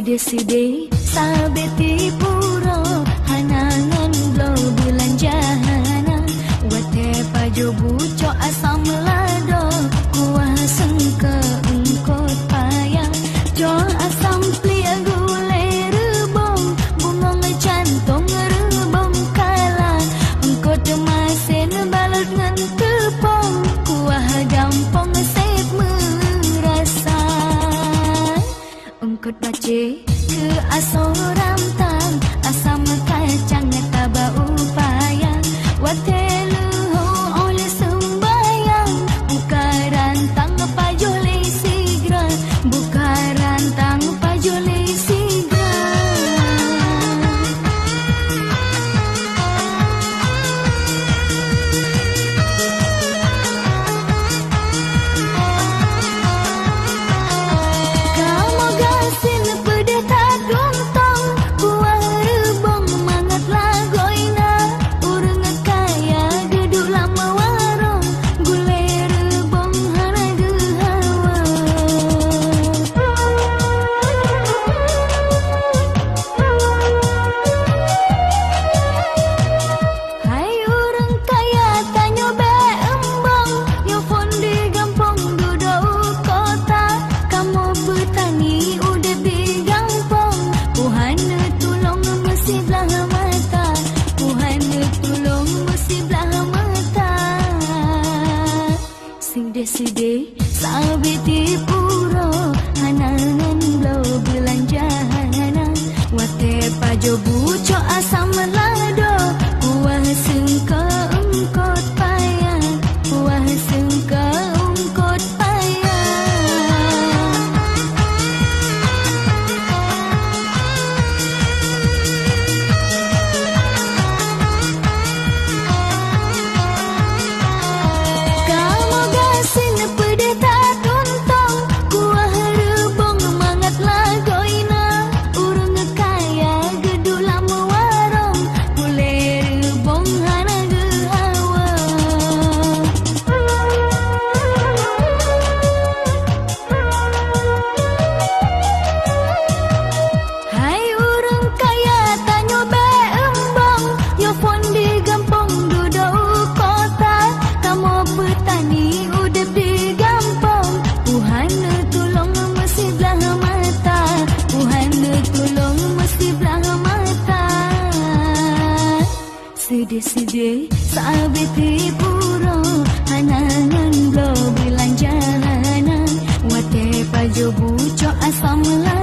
Side-side sabeti puro hanangan blow belanjana wate pajo buco asam lado kuah sengke engkot payang jo asam plia gule rebong bungong cantong rebong kala engkot masen balut ngan tepong kuah gampong sep merasa engkot bace ke asoram tang asam kacang taba upaya watelu oleh sembayang bukaran tang pajole sigra bukaran tang pajole sigra kamu gasin pedeta gontong kuah rebong mangat lagoina urang kaya geduk lama warung gule rebong haraga hawa hai urang kaya tanyo be embong yo fondi gampong duduk kota kamu petani udah di gampong Tuhan tolong mesti belah mata Tuhan tolong mesti belah mata side-side sabeti puro hanangan blow belanjana wate pajo buco asam lado kuah sengke engkot payah kuah sengke engkot payah kamu gasin pedeta tontong kuah rebong mangat lagoina urang kaya geduk lama warung gule rebong haraga hawa hai urang kaya tanyo be embong yo fondi gampong duduk kota kamu petani udah di gampong Tuhan tolong mesti belah mata Tuhan tolong mesti belah mata side-side sabeti puro hanangan blow belanjana wate pajo buco asam lado